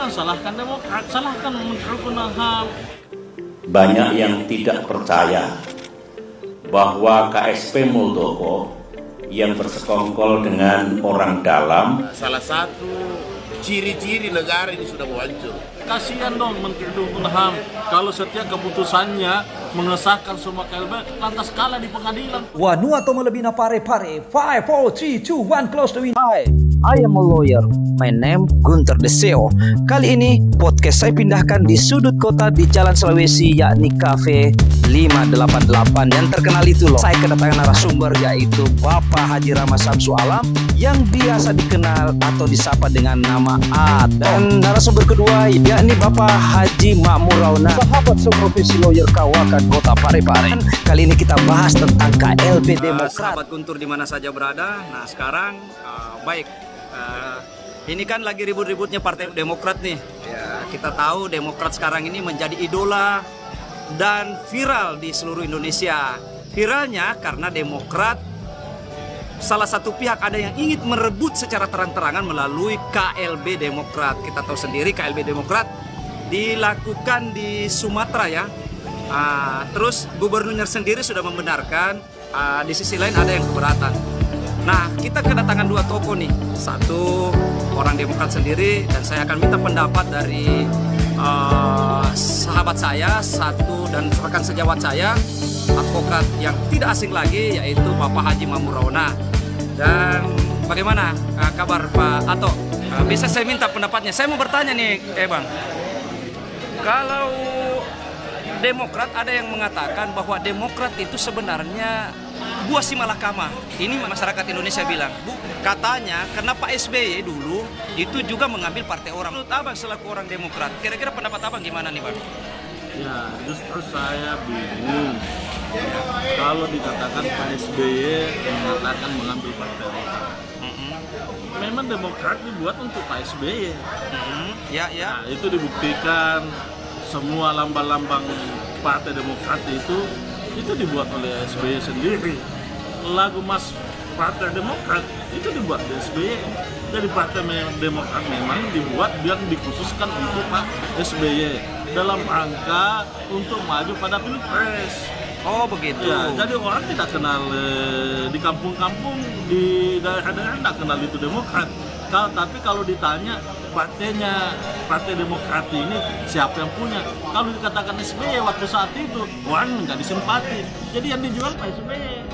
Jangan salahkan Demokrat, salahkan Menteri Hukum dan HAM. Banyak yang tidak percaya bahwa KSP Muldoko yang bersekongkol dengan orang dalam. Salah satu ciri-ciri negara ini sudah mau hancur. Kasihan dong Menteri Hukum dan HAM kalau setiap keputusannya mengesahkan semua KLB lantas kalah di pengadilan. Vanuatu melebina pare-pare. 5, 4, 3, 2, 1, close the window. Hi, I am a lawyer. My name Gunter Deseo. Kali ini podcast saya pindahkan di sudut kota di Jalan Sulawesi, yakni Cafe 588 yang terkenal itu loh. Saya kedatangan narasumber yaitu Bapak Haji Rahmat Samsu Alam yang biasa dikenal atau disapa dengan nama Ato. Dan narasumber kedua yakni Bapak Haji Makmur Rauna, sahabat seprofesi lawyer Kawakan Kota Parepare. Kali ini kita bahas tentang KLB Demokrat. Sahabat Guntur di mana saja berada. Nah sekarang ini kan lagi ribut-ributnya Partai Demokrat nih. Ya, kita tahu Demokrat sekarang ini menjadi idola dan viral di seluruh Indonesia. Viralnya karena Demokrat salah satu pihak ada yang ingin merebut secara terang-terangan melalui KLB Demokrat. Kita tahu sendiri KLB Demokrat dilakukan di Sumatera ya. Terus gubernurnya sendiri sudah membenarkan, di sisi lain ada yang keberatan. Nah, kita kedatangan dua tokoh nih. Satu orang Demokrat sendiri dan saya akan minta pendapat dari sahabat saya, satu dan rekan sejawat saya, advokat yang tidak asing lagi yaitu Bapak Haji Makmur Rauna. Dan bagaimana kabar Pak Ato? Bisa saya minta pendapatnya? Saya mau bertanya nih, Bang. Kalau Demokrat ada yang mengatakan bahwa Demokrat itu sebenarnya buah si malakama. Ini masyarakat Indonesia bilang, Bu, katanya karena Pak SBY dulu itu juga mengambil partai orang. Menurut Abang selaku orang Demokrat, kira-kira pendapat Abang gimana nih Bang? Ya, justru saya bingung kalau dikatakan Pak SBY mengatakan mengambil partai orang. Memang Demokrat dibuat untuk Pak SBY. Ya. Nah, itu dibuktikan semua lambang-lambang Partai Demokrat itu dibuat oleh SBY sendiri. Lagu Mas Partai Demokrat itu dibuat oleh SBY. Jadi Partai Demokrat memang dibuat biar dikhususkan untuk Pak SBY dalam rangka untuk maju pada Pilpres. Oh begitu. Ya, jadi orang tidak kenal di kampung-kampung, di daerah-daerah tidak kenal itu Demokrat. Tapi kalau ditanya Partai Demokrat ini siapa yang punya? Kalau dikatakan SBY waktu saat itu, orang nggak disimpati. Jadi yang dijual Pak SBY.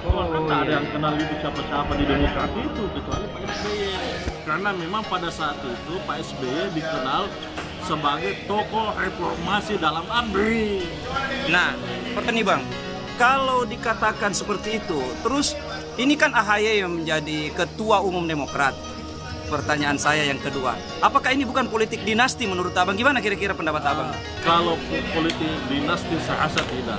Kan tak ada yang kenal itu siapa-siapa di Demokrat itu kecuali Pak SBY. Karena memang pada saat itu Pak SBY dikenal sebagai tokoh reformasi dalam ABRI. Nah, pertanyaan nih Bang, kalau dikatakan seperti itu, terus ini kan AHY yang menjadi ketua umum Demokrat. Pertanyaan saya yang kedua, apakah ini bukan politik dinasti menurut Abang? Gimana kira-kira pendapat Abang? Kalau politik dinasti saya rasa tidak.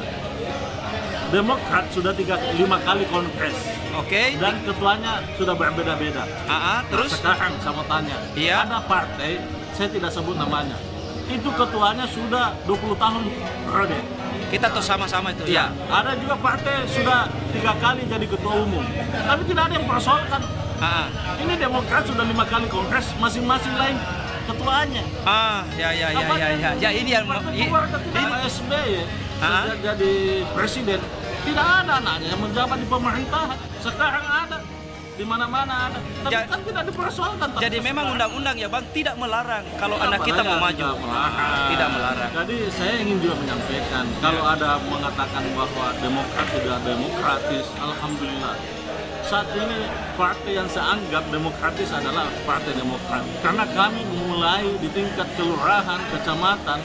Demokrat sudah 5 kali kongres. Oke. Dan ketuanya sudah berbeda-beda. Terus? Sekarang saya mau tanya, ada partai, saya tidak sebut namanya, itu ketuanya sudah 20 tahun periode. Kita tahu sama-sama itu ya. Ada juga partai sudah 3 kali jadi ketua umum, tapi tidak ada yang persoalkan. Ini Demokrat sudah 5 kali kongres, masing-masing lain ketuanya. Ya ini yang Pak SBY sudah jadi presiden, tidak ada anaknya yang menjabat di pemerintahan. Sekarang ada, di mana-mana ada, tapi kan tidak dipersoalkan. Jadi memang undang-undang ya Bang tidak melarang kalau anak kita mau maju. Tidak melarang. Jadi saya ingin juga menyampaikan, kalau ada mengatakan bahwa Demokrat tidak demokratis, alhamdulillah. Saat ini partai yang saya anggap demokratis adalah Partai Demokrat. Karena kami mulai di tingkat kelurahan, kecamatan,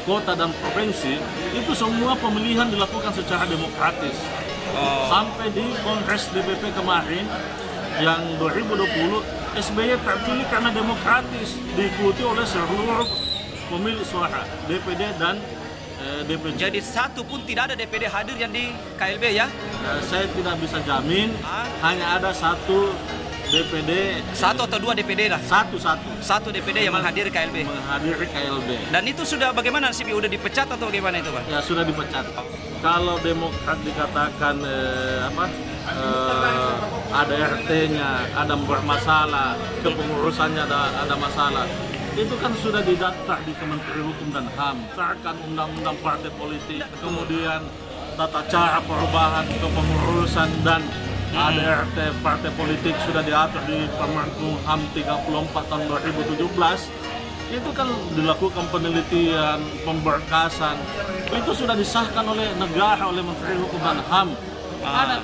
kota dan provinsi, itu semua pemilihan dilakukan secara demokratis. Sampai di Kongres DPP kemarin, yang 2020, SBY terpilih karena demokratis, diikuti oleh seluruh pemilik suara, DPD dan DPD. Jadi satu pun tidak ada DPD hadir yang di KLB ya? Saya tidak bisa jamin, hanya ada satu DPD. Satu atau dua DPD lah? Satu DPD yang menghadiri KLB? Menghadiri KLB. Dan itu sudah bagaimana sih? Udah dipecat atau bagaimana itu Pak? Ya sudah dipecat. Kalau Demokrat dikatakan ada RT-nya, ada bermasalah, kepengurusannya ada masalah. itu kan sudah didaftar di Kementerian Hukum dan HAM, misalkan undang-undang partai politik, kemudian tata cara perubahan kepengurusan dan ADRT partai politik sudah diatur di Permen HAM 34 tahun 2017. Itu kan dilakukan penelitian, pemberkasan, itu sudah disahkan oleh negara, oleh Menteri Hukum dan HAM.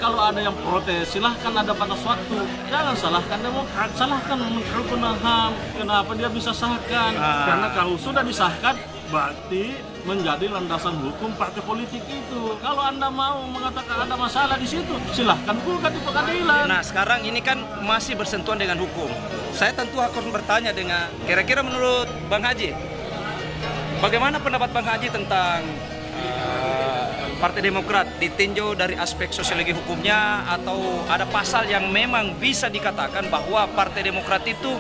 Kalau ada yang protes, silahkan ada pada suatu. Jangan salahkan Demokrat, salahkan Menteri Hukum dan HAM. Kenapa dia bisa sahkan? Karena kalau sudah disahkan, berarti menjadi landasan hukum partai politik itu. Kalau Anda mau mengatakan ada masalah di situ, silahkan gugat di pengadilan. Nah, sekarang ini kan masih bersentuhan dengan hukum. Saya tentu akan bertanya dengan kira-kira menurut Bang Haji, bagaimana pendapat Bang Haji tentang Partai Demokrat ditinjau dari aspek sosiologi hukumnya, atau ada pasal yang memang bisa dikatakan bahwa Partai Demokrat itu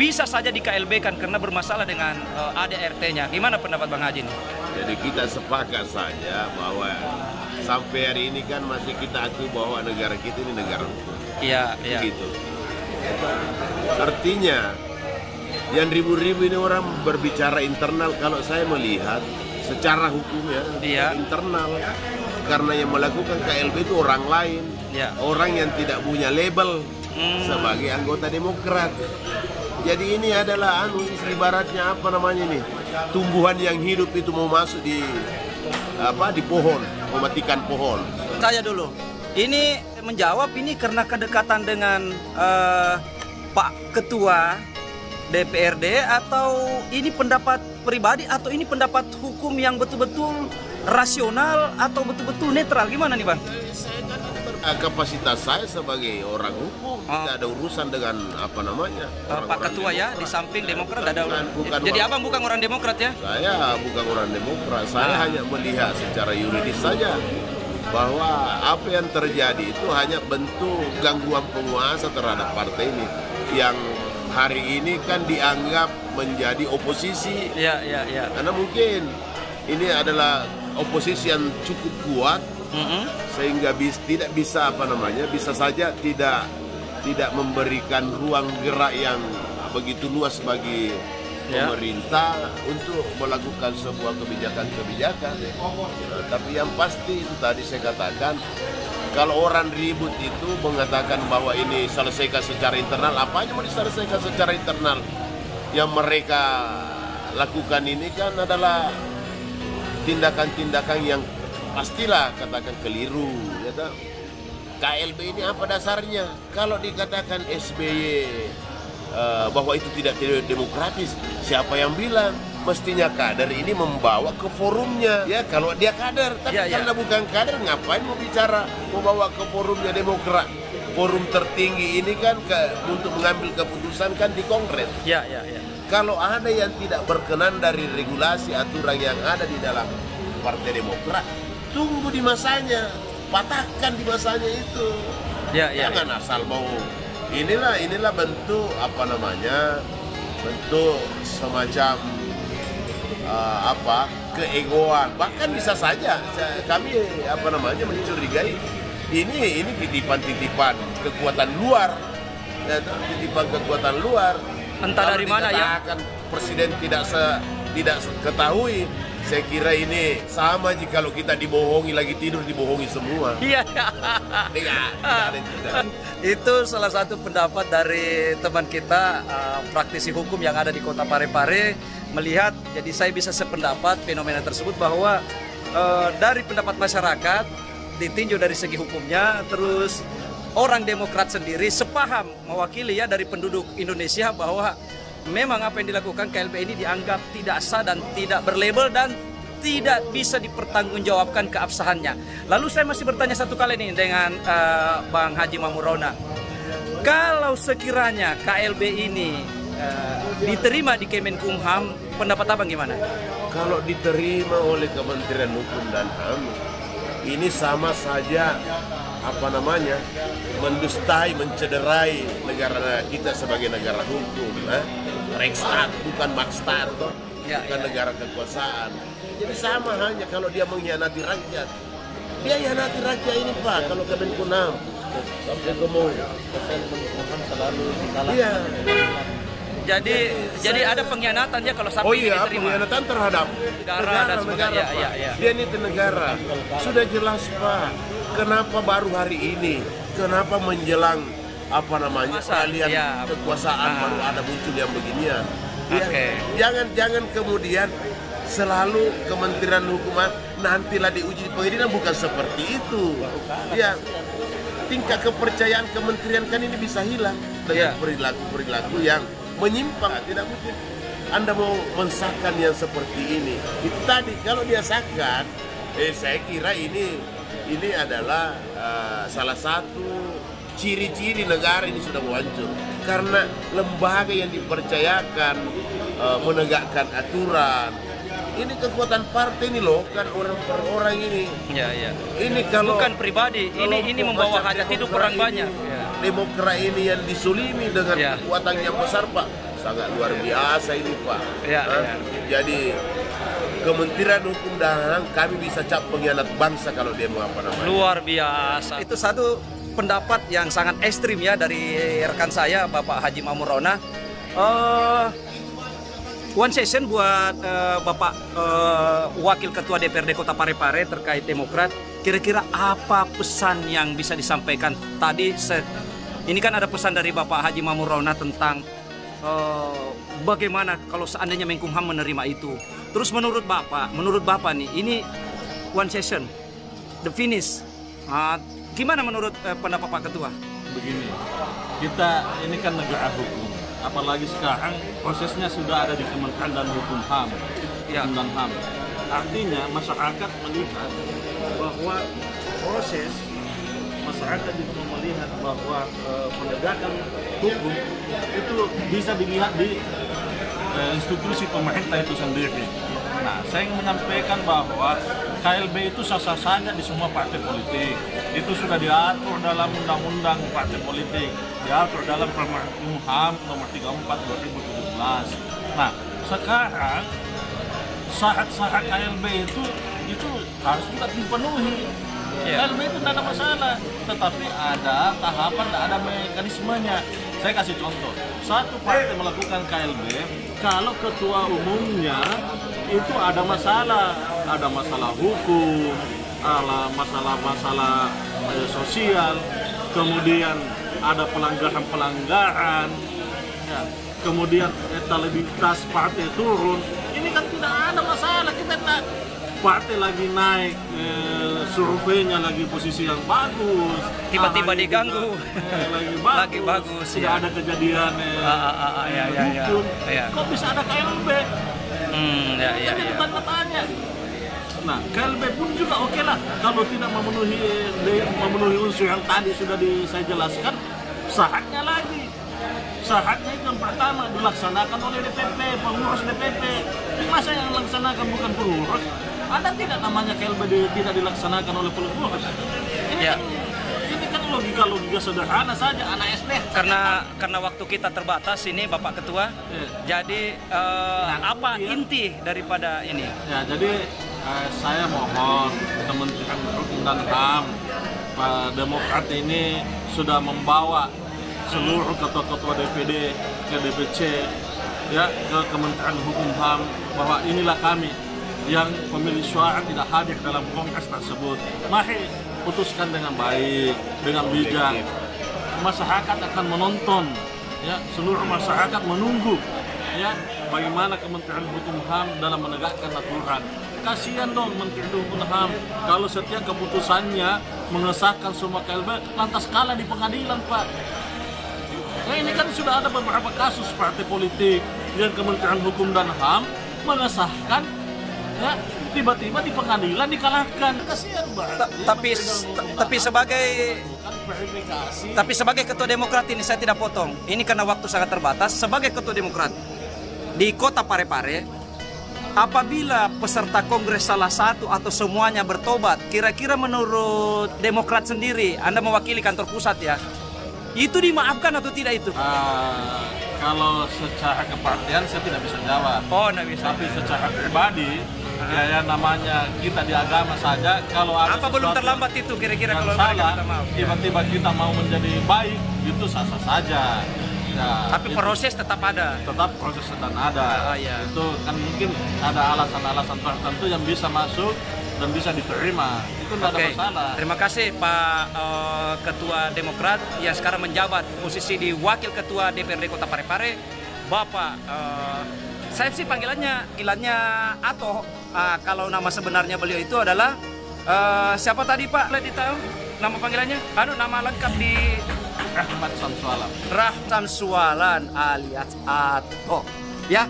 bisa saja di KLB-kan karena bermasalah dengan ADRT-nya. Gimana pendapat Bang Haji nih? Jadi kita sepakat saja bahwa sampai hari ini kan masih kita akui bahwa negara kita ini negara hukum. Iya, iya. Gitu. Artinya yang ribu-ribu ini orang berbicara internal, kalau saya melihat secara hukumnya internal, karena yang melakukan KLB itu orang lain, orang yang tidak punya label sebagai anggota Demokrat. Jadi ini adalah ibaratnya apa namanya nih, tumbuhan yang hidup itu mau masuk di pohon, mematikan pohon. Saya dulu, ini menjawab ini karena kedekatan dengan Pak Ketua DPRD, atau ini pendapat pribadi, atau ini pendapat hukum yang betul-betul rasional atau betul-betul netral? Gimana nih Bang? Kapasitas saya sebagai orang hukum tidak ada urusan dengan apa namanya Pak Ketua Demokrat. Ya di samping Demokrat ada bukan jadi abang bukan orang Demokrat ya? Saya bukan orang Demokrat, saya hanya melihat secara yuridis saja bahwa apa yang terjadi itu hanya bentuk gangguan penguasa terhadap partai ini yang hari ini kan dianggap menjadi oposisi. Iya. Karena mungkin ini adalah oposisi yang cukup kuat, sehingga tidak bisa bisa saja tidak memberikan ruang gerak yang begitu luas bagi pemerintah untuk melakukan sebuah kebijakan-kebijakan. Tapi yang pasti itu tadi saya katakan, kalau orang ribut itu mengatakan bahwa ini selesaikan secara internal, apanya mau diselesaikan secara internal? Yang mereka lakukan ini kan adalah tindakan-tindakan yang pastilah katakan keliru, ya tak? KLB ini apa dasarnya? Kalau dikatakan SBY bahwa itu tidak demokratis, siapa yang bilang? Mestinya kader ini membawa ke forumnya, ya kalau dia kader. Tapi karena bukan kader, ngapain mau bicara, mau bawa ke forumnya Demokrat? Forum tertinggi ini kan untuk mengambil keputusan kan di Kongres. Kalau ada yang tidak berkenan dari regulasi aturan yang ada di dalam Partai Demokrat, tunggu di masanya, patahkan di masanya itu. Jangan asal mau. Inilah bentuk bentuk semacam keegoan. Bahkan bisa saja kami mencurigai ini titipan kekuatan luar, entah dari mana ya. Presiden tidak ketahui. Saya kira ini sama jika kalau kita dibohongi, lagi tidur dibohongi semua. Itu salah satu pendapat dari teman kita, praktisi hukum yang ada di Kota Parepare, melihat. Jadi saya bisa sependapat fenomena tersebut, bahwa dari pendapat masyarakat ditinjau dari segi hukumnya, terus orang Demokrat sendiri sepaham mewakili dari penduduk Indonesia bahwa memang apa yang dilakukan KLB ini dianggap tidak sah dan tidak berlabel dan tidak bisa dipertanggungjawabkan keabsahannya. Lalu saya masih bertanya satu kali nih dengan Bang Haji Mamurona. Kalau sekiranya KLB ini diterima di Kemenkumham, pendapat abang gimana? Kalau diterima oleh Kementerian Hukum dan HAM, ini sama saja mendustai, mencederai negara kita sebagai negara hukum. Rechtsstaat bukan Marktstaat, bukan negara kekuasaan. Jadi sama hanya kalau dia mengkhianati rakyat. Dia hianati rakyat ini Pak, kalau Kemenkumham. Sampai Kemenkumham selalu kalah. Iya. Jadi ada pengkhianatan ya kalau sampai ini diterima. Pengkhianatan terhadap negara. Ya. Dia ini negara. Sudah jelas Pak. Kenapa baru hari ini? Kenapa menjelang peralihan kekuasaan baru ada muncul yang beginian? Ya, jangan kemudian selalu Kementerian Hukum nantilah diuji di pengadilan, bukan seperti itu. Ya, tingkat kepercayaan kementerian kan ini bisa hilang dengan perilaku yang menyimpang. Tidak mungkin Anda mau mensahkan yang seperti ini. Itu tadi kalau dia sahkan, saya kira ini adalah salah satu ciri-ciri negara ini sudah mau hancur. Karena lembaga yang dipercayakan menegakkan aturan, ini kekuatan partai ini loh, kan orang per orang ini. Ya. Ini kalau bukan pribadi, ini membawa hajat hidup orang banyak. Demokrat ini yang disulimi dengan kekuatan yang besar Pak, sangat luar biasa ini Pak. Jadi Kementerian Hukum dan HAM kami bisa cap pengkhianat bangsa kalau dia mau luar biasa. Itu satu pendapat yang sangat ekstrim ya dari rekan saya Bapak Haji Mamurona. One session buat Bapak Wakil Ketua DPRD Kota Parepare terkait Demokrat. Kira-kira apa pesan yang bisa disampaikan tadi? Ini kan ada pesan dari Bapak Haji Mamurona tentang bagaimana kalau seandainya Menkumham menerima itu. Terus menurut Bapak nih, ini one session, the finish. Gimana menurut pendapat Pak Ketua? Begini, kita ini kan negara hukum. Apalagi sekarang prosesnya sudah ada di Kementerian dan Hukum HAM. Dan HAM. Artinya masyarakat melihat bahwa proses masyarakat juga melihat bahwa penegakan hukum itu bisa dilihat di institusi pemerintah itu sendiri. Nah, saya ingin menyampaikan bahwa KLB itu sah-sah saja di semua partai politik. Itu sudah diatur dalam undang-undang partai politik, diatur dalam Permen HAM nomor 34/2017. Nah, sekarang syarat-syarat KLB itu harus juga dipenuhi. KLB itu tidak ada masalah, tetapi ada tahapan, ada mekanismenya. Saya kasih contoh, satu partai melakukan KLB, kalau ketua umumnya itu ada masalah hukum, ada masalah sosial, kemudian ada pelanggaran, ya, kemudian elektabilitas partai turun, ini kan tidak ada masalah. Kita partai lagi naik, surveinya lagi posisi yang bagus, tiba-tiba diganggu, lagi bagus, sudah ada kejadian hukum, kok bisa ada KLB? Jadi tanya. Nah, KLB pun juga oke lah, kalau tidak memenuhi unsur yang tadi sudah saya jelaskan, syaratnya lagi. Syaratnya itu yang pertama dilaksanakan oleh DPP, pengurus DPP. Masa yang dilaksanakan bukan pengurus? Ada tidak namanya KLB tidak dilaksanakan oleh pengurus? Ini kan logika sederhana saja, anak SD. Karena waktu kita terbatas ini, Bapak Ketua. Jadi apa inti daripada ini? Ya, jadi saya mohon Kementerian Hukum dan HAM, Demokrat ini sudah membawa seluruh ketua-ketua DPD ke DPC, ya, ke Kementerian Hukum HAM, bahwa inilah kami yang pemilik suara tidak hadir dalam kongres tersebut. Mari putuskan dengan baik, dengan bijak. Masyarakat akan menonton, ya, seluruh masyarakat menunggu, ya, bagaimana Kementerian Hukum HAM dalam menegakkan aturan. Kasihan dong Menteri Hukum HAM kalau setiap keputusannya mengesahkan semua KLB lantas kalah di pengadilan, Pak. Nah, ini kan sudah ada beberapa kasus partai politik yang Kementerian Hukum dan HAM mengesahkan, ya, tiba-tiba di pengadilan dikalahkan. Kasihan banget. Tapi sebagai ketua Demokrat ini saya tidak potong. Ini karena waktu sangat terbatas. Sebagai ketua Demokrat di Kota Parepare, apabila peserta kongres salah satu atau semuanya bertobat, kira-kira menurut Demokrat sendiri, Anda mewakili kantor pusat ya, itu dimaafkan atau tidak itu? Kalau secara kepartian saya tidak bisa jawab. Oh, tidak bisa. Tapi secara pribadi, ya namanya kita di agama saja. Kalau ada apa belum terlambat itu kira-kira kalau salah, kita maaf? Tiba-tiba kita mau menjadi baik, itu sah-sah saja. Ya, Tapi proses tetap ada. tetap proses sedang ada. Iya. Itu kan mungkin ada alasan-alasan tertentu yang bisa masuk dan bisa diterima. Itu tidak ada Oke, masalah. terima kasih Pak Ketua Demokrat yang sekarang menjabat posisi di Wakil Ketua DPRD Kota Parepare, Bapak. Saya sih panggilannya Ato. Kalau nama sebenarnya beliau itu adalah siapa tadi Pak? Boleh ditahu nama panggilannya? Nama lengkap di Rahmat Samsualan. Rahmat Samsualan alias Ato. Ya,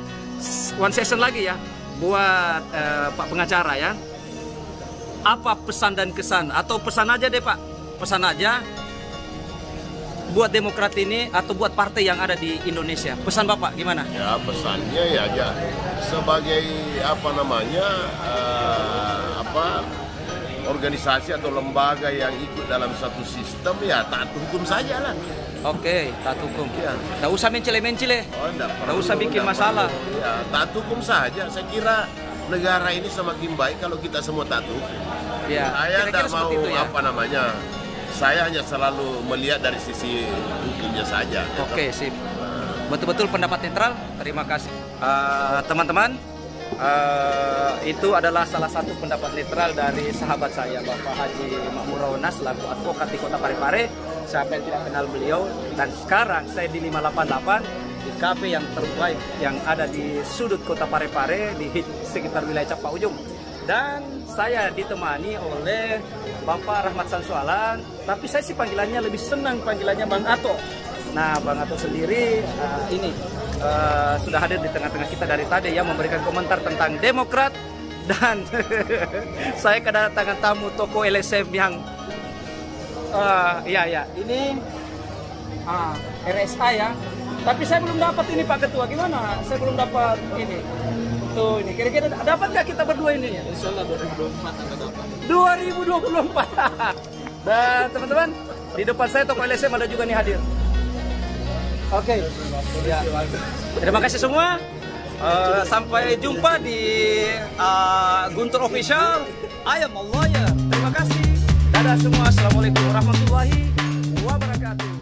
one session lagi ya buat Pak pengacara ya. Apa pesan dan kesan atau pesan aja deh Pak, pesan aja buat Demokrat ini atau buat partai yang ada di Indonesia. Pesan Bapak gimana? Ya pesannya ya sebagai organisasi atau lembaga yang ikut dalam satu sistem ya taat hukum saja lah. Oke, taat hukum. Ya. Nggak usah mencele-mencele. Nggak usah bikin masalah. Ya, taat hukum saja. Saya kira negara ini semakin baik kalau kita semua taat hukum. Ya, Saya kira-kira tidak mau seperti itu ya. Saya hanya selalu melihat dari sisi hukumnya saja. Oke, sip. Betul-betul pendapat netral. Terima kasih. Teman-teman, itu adalah salah satu pendapat netral dari sahabat saya, Bapak Haji Makmur Rawonas, selaku advokat di Kota Parepare. Siapa yang tidak kenal beliau. Dan sekarang saya di 588, di kafe yang terbaik yang ada di sudut Kota Parepare, di sekitar wilayah Capa Ujung. Dan saya ditemani oleh Bapak Rahmat Samsualan, tapi saya sih panggilannya lebih senang panggilannya Bang Ato. Nah, Bang Ato sendiri sudah hadir di tengah-tengah kita dari tadi ya, memberikan komentar tentang Demokrat. Dan saya kedatangan tamu toko LSM yang ini RSA ya. Tapi saya belum dapat ini Pak Ketua, gimana? Saya belum dapat ini. Tuh ini kira-kira dapat nggak kita berdua ini ya? Insyaallah 2024 akan dapat. 2024. Dan teman-teman, di depan saya toko LSM ada juga nih hadir. Oke. Ya. Terima kasih semua. Sampai jumpa di Guntur Official. I am a lawyer. Terima kasih. Dadah semua. Assalamualaikum warahmatullahi wabarakatuh.